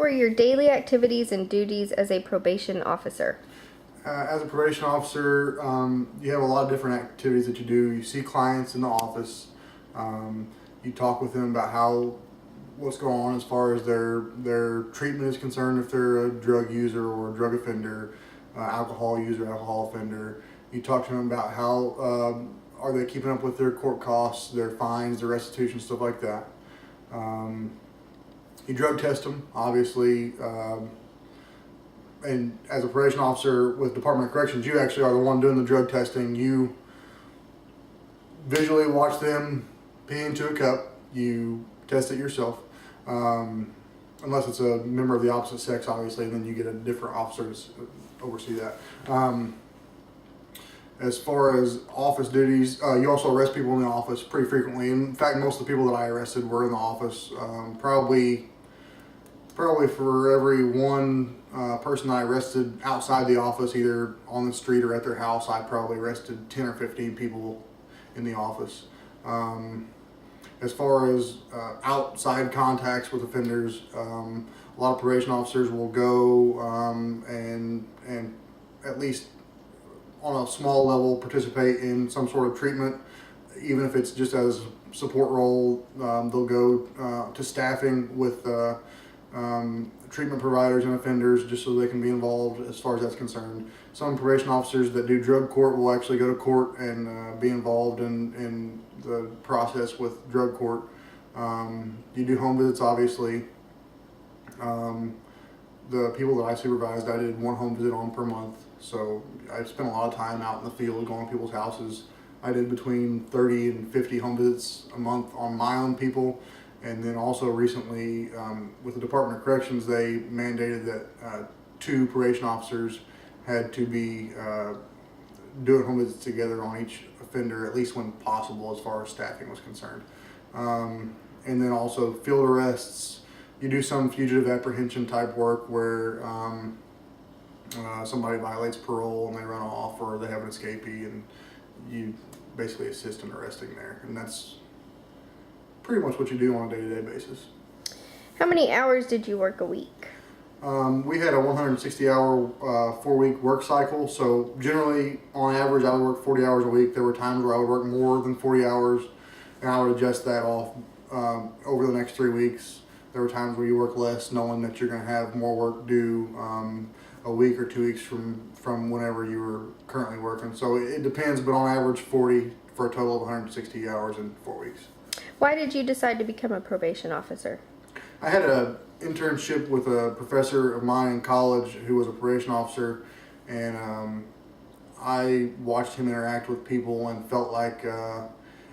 were your daily activities and duties as a probation officer? As a probation officer, you have a lot of different activities that you do. You see clients in the office. You talk with them about what's going on as far as their treatment is concerned, if they're a drug user or a drug offender, alcohol user, alcohol offender. You talk to them about how are they keeping up with their court costs, their fines, their restitution, stuff like that. You drug test them, obviously. And as a probation officer with Department of Corrections, you actually are the one doing the drug testing. You visually watch them pee into a cup. You test it yourself. Unless it's a member of the opposite sex, obviously, then you get a different officer to oversee that. As far as office duties, you also arrest people in the office pretty frequently. In fact, most of the people that I arrested were in the office. Probably for every one person I arrested outside the office, either on the street or at their house, I probably arrested 10 or 15 people in the office. As far as outside contacts with offenders, a lot of probation officers will go and at least on a small level participate in some sort of treatment, even if it's just as a support role. They'll go to staffing with treatment providers and offenders just so they can be involved as far as that's concerned. Some probation officers that do drug court will actually go to court and be involved in the process with drug court. You do home visits, obviously. The people that I supervised, I did one home visit on per month. So I spent a lot of time out in the field going to people's houses. I did between 30 and 50 home visits a month on my own people. And then also recently, with the Department of Corrections, they mandated that 2 probation officers had to be doing home visits together on each offender, at least when possible, as far as staffing was concerned. And then also field arrests. You do some fugitive apprehension type work where somebody violates parole and they run off, or they have an escapee, and you basically assist in arresting there. And that's pretty much what you do on a day-to-day basis. How many hours did you work a week? We had a 160-hour 4-week work cycle, so generally on average I would work 40 hours a week. There were times where I would work more than 40 hours and I would adjust that off over the next 3 weeks. There were times where you work less knowing that you're going to have more work due a week or 2 weeks from whenever you were currently working. So it depends, but on average 40 for a total of 160 hours in 4 weeks. Why did you decide to become a probation officer? I had an internship with a professor of mine in college who was a probation officer, and I watched him interact with people and felt like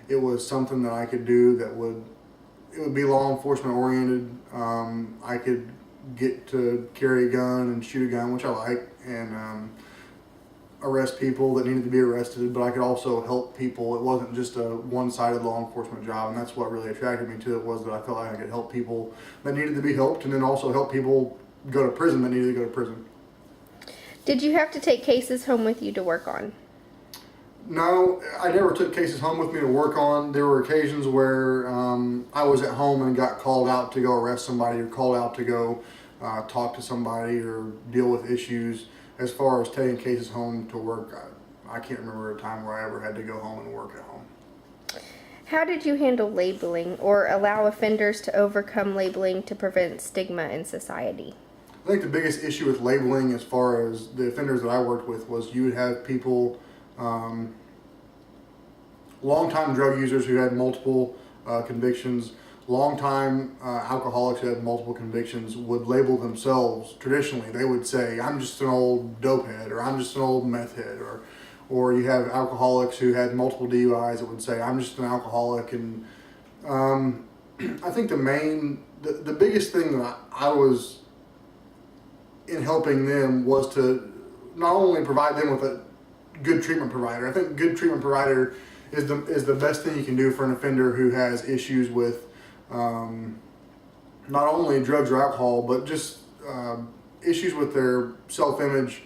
it was something that I could do that would be law enforcement oriented. I could get to carry a gun and shoot a gun, which I like, and arrest people that needed to be arrested, but I could also help people. It wasn't just a one-sided law enforcement job, and that's what really attracted me to it, was that I felt like I could help people that needed to be helped, and then also help people go to prison that needed to go to prison. Did you have to take cases home with you to work on? No, I never took cases home with me to work on. There were occasions where I was at home and got called out to go arrest somebody, or called out to go talk to somebody or deal with issues. As far as taking cases home to work, I can't remember a time where I ever had to go home and work at home. How did you handle labeling or allow offenders to overcome labeling to prevent stigma in society? I think the biggest issue with labeling, as far as the offenders that I worked with, was you would have people, long-time drug users who had multiple convictions, long-time alcoholics who had multiple convictions would label themselves. Traditionally, they would say, "I'm just an old dopehead," or "I'm just an old meth head," or you have alcoholics who had multiple DUIs that would say, "I'm just an alcoholic." And I think the biggest thing that I was in helping them was to not only provide them with a good treatment provider. I think good treatment provider is the best thing you can do for an offender who has issues with not only drugs or alcohol, but just issues with their self-image.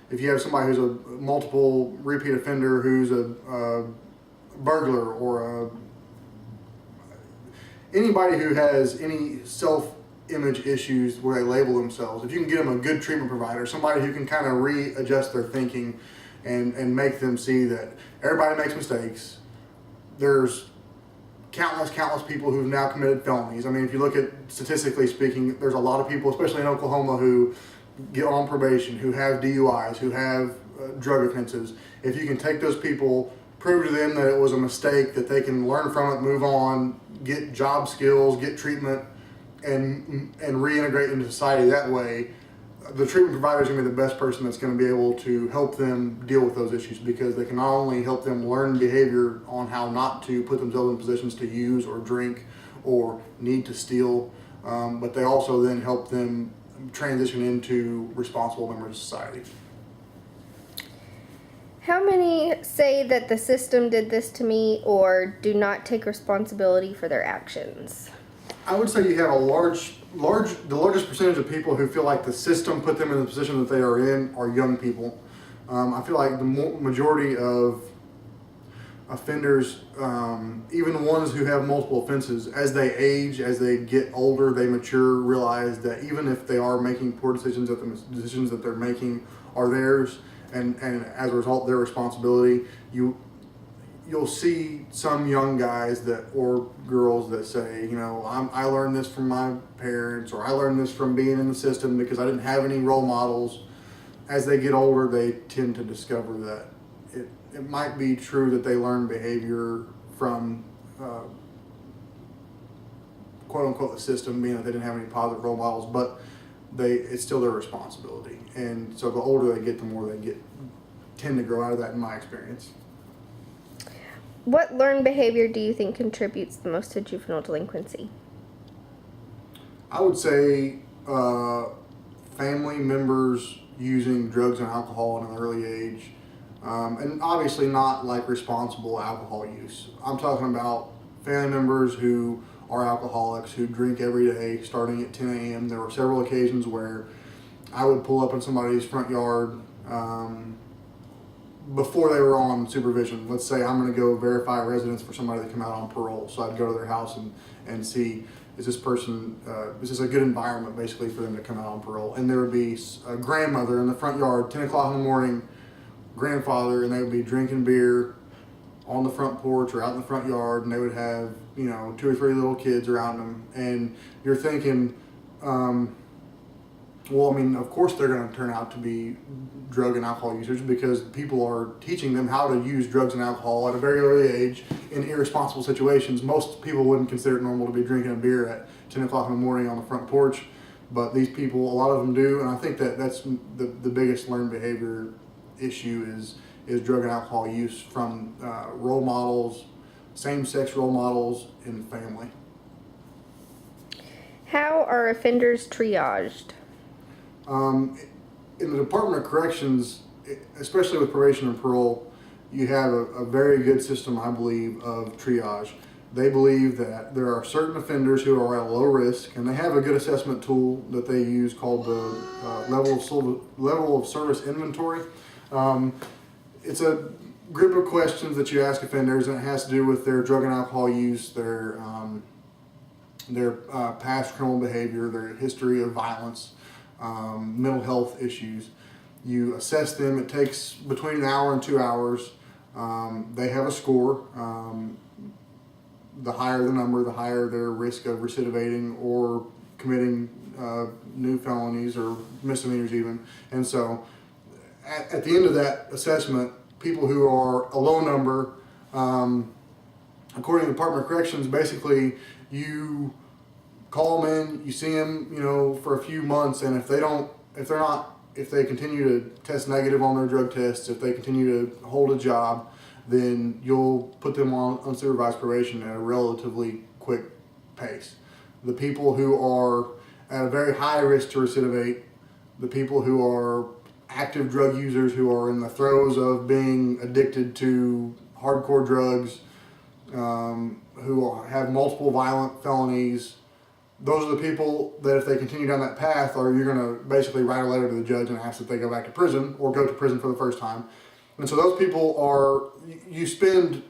If you have somebody who's a multiple repeat offender, who's a burglar, or anybody who has any image issues where they label themselves. If you can get them a good treatment provider, somebody who can kind of readjust their thinking and make them see that everybody makes mistakes. There's countless people who've now committed felonies. I mean, if you look at statistically speaking, there's a lot of people, especially in Oklahoma, who get on probation, who have DUIs, who have drug offenses. If you can take those people, prove to them that it was a mistake, that they can learn from it, move on, get job skills, get treatment, and reintegrate into society that way, the treatment provider is going to be the best person that's going to be able to help them deal with those issues, because they can not only help them learn behavior on how not to put themselves in positions to use or drink or need to steal, but they also then help them transition into responsible members of society. How many say that the system did this to me or do not take responsibility for their actions? I would say you have the largest percentage of people who feel like the system put them in the position that they are in are young people. I feel like the majority of offenders, even ones who have multiple offenses, as they age, as they get older, they mature, realize that even if they are making poor decisions, that the decisions that they're making are theirs, and as a result, their responsibility. You'll see some young guys or girls that say, I learned this from my parents, or I learned this from being in the system because I didn't have any role models. As they get older, they tend to discover that it might be true that they learn behavior from quote unquote the system, being that they didn't have any positive role models, but it's still their responsibility. And so the older they get, the more they tend to grow out of that, in my experience. What learned behavior do you think contributes the most to juvenile delinquency? I would say family members using drugs and alcohol at an early age, and obviously not like responsible alcohol use. I'm talking about family members who are alcoholics, who drink every day starting at 10 a.m. There were several occasions where I would pull up in somebody's front yard before they were on supervision. Let's say I'm going to go verify residence for somebody that come out on parole. So I'd go to their house and see, is this person, is this a good environment basically for them to come out on parole? And there would be a grandmother in the front yard, 10 o'clock in the morning, grandfather, and they would be drinking beer on the front porch or out in the front yard, and they would have, 2 or 3 little kids around them. And you're thinking, well, I mean, of course they're going to turn out to be drug and alcohol users, because people are teaching them how to use drugs and alcohol at a very early age in irresponsible situations. Most people wouldn't consider it normal to be drinking a beer at 10 o'clock in the morning on the front porch, but these people, a lot of them do, and I think that's the biggest learned behavior issue is drug and alcohol use from role models, same-sex role models in the family. How are offenders triaged? In the Department of Corrections, especially with probation and parole, you have a very good system, I believe, of triage. They believe that there are certain offenders who are at low risk, and they have a good assessment tool that they use called the level of service inventory. It's a group of questions that you ask offenders, and it has to do with their drug and alcohol use, their past criminal behavior, their history of violence, mental health issues. You assess them. It takes between an hour and 2 hours. They have a score. The higher the number, the higher their risk of recidivating or committing new felonies or misdemeanors even. And so at the end of that assessment, people who are a low number, according to the Department of Corrections, basically you call them in, you see them, for a few months, and if they continue to test negative on their drug tests, if they continue to hold a job, then you'll put them on unsupervised probation at a relatively quick pace. The people who are at a very high risk to recidivate, the people who are active drug users, who are in the throes of being addicted to hardcore drugs, who have multiple violent felonies, those are the people that if they continue down that path, you're going to basically write a letter to the judge and ask that they go back to prison or go to prison for the first time. And so those people you spend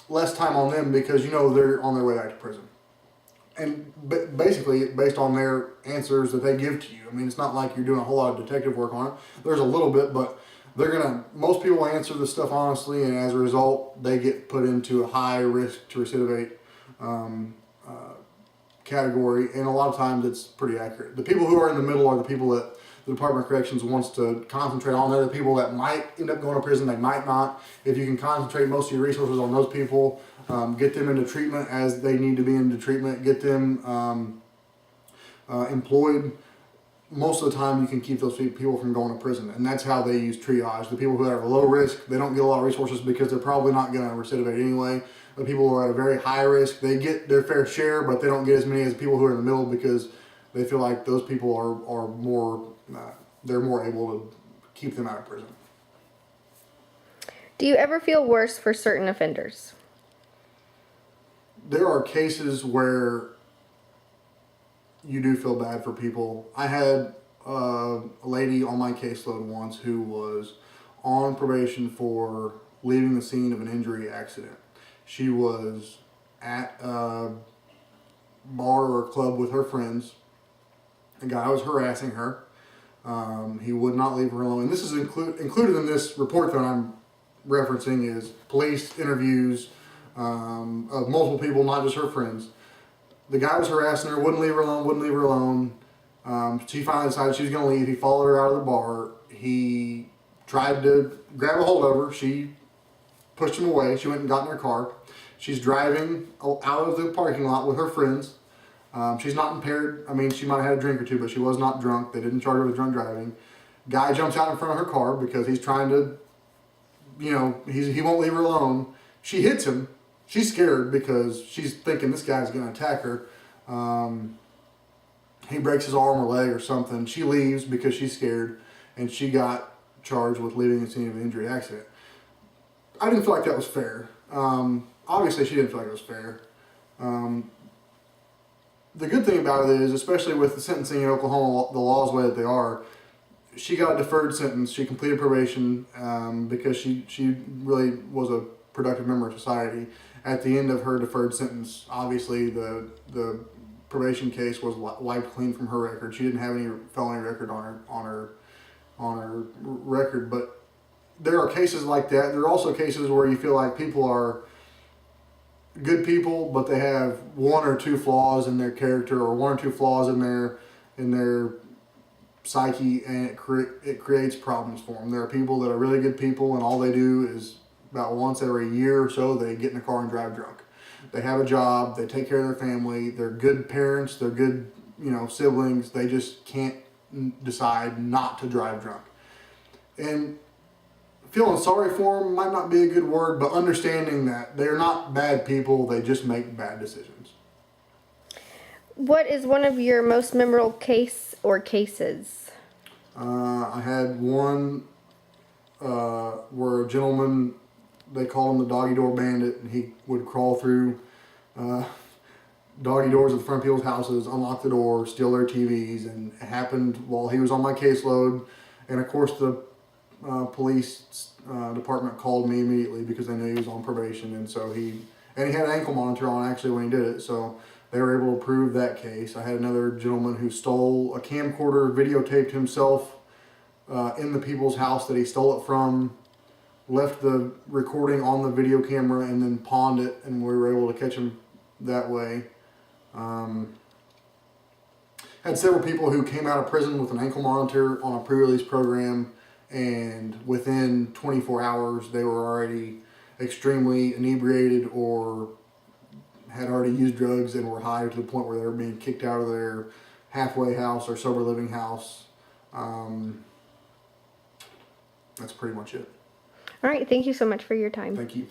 less time on them because they're on their way back to prison. basically based on their answers that they give to you. I mean, it's not like you're doing a whole lot of detective work on it. There's a little bit, but most people answer this stuff honestly, and as a result, they get put into a high risk to recidivate category, and a lot of times it's pretty accurate. The people who are in the middle are the people that the Department of Corrections wants to concentrate on. They're the people that might end up going to prison, they might not. If you can concentrate most of your resources on those people, get them into treatment as they need to be into treatment, get them employed, most of the time you can keep those people from going to prison. And that's how they use triage. The people who are at a low risk, they don't get a lot of resources because they're probably not going to recidivate anyway. The people who are at a very high risk, they get their fair share, but they don't get as many as the people who are in the middle because they feel like those people are more, they're more able to keep them out of prison. Do you ever feel worse for certain offenders? There are cases where you do feel bad for people. I had a lady on my caseload once who was on probation for leaving the scene of an injury accident. She was at a bar or a club with her friends. A guy was harassing her. He would not leave her alone. And this is included in this report that I'm referencing is police interviews of multiple people, not just her friends. The guy was harassing her, wouldn't leave her alone. She finally decided she was going to leave. He followed her out of the bar. He tried to grab a hold of her. She pushed him away. She went and got in her car. She's driving out of the parking lot with her friends. She's not impaired. I mean, she might have had a drink or two, but she was not drunk. They didn't charge her with drunk driving. Guy jumps out in front of her car because he's trying to, he won't leave her alone. She hits him. She's scared because she's thinking this guy's going to attack her. He breaks his arm or leg or something. She leaves because she's scared, and she got charged with leaving the scene of an injury accident. I didn't feel like that was fair. Obviously, she didn't feel like it was fair. The good thing about it is, especially with the sentencing in Oklahoma, the laws the way that they are, she got a deferred sentence. She completed probation because she really was a productive member of society. At the end of her deferred sentence, obviously the probation case was wiped clean from her record. She didn't have any felony record on her record. But there are cases like that. There are also cases where you feel like people are good people, but they have one or two flaws in their character or one or two flaws in their psyche, and it creates problems for them. There are people that are really good people, and all they do is about once every year or so they get in a car and drive drunk. They have a job, they take care of their family, they're good parents, they're good siblings. They just can't decide not to drive drunk. And feeling sorry for them might not be a good word, but understanding that they're not bad people, they just make bad decisions. What is one of your most memorable case or cases? I had one where a gentleman, they called him the doggy door bandit, and he would crawl through doggy doors at the front of people's houses, unlock the door, steal their TVs, and it happened while he was on my caseload. And of course the police department called me immediately because they knew he was on probation, and so he had an ankle monitor on actually when he did it, so they were able to prove that case. I had another gentleman who stole a camcorder, videotaped himself in the people's house that he stole it from, left the recording on the video camera, and then pawned it, and we were able to catch him that way. Had several people who came out of prison with an ankle monitor on a pre-release program, and within 24 hours they were already extremely inebriated or had already used drugs and were high to the point where they were being kicked out of their halfway house or sober living house. That's pretty much it. All right, thank you so much for your time. Thank you.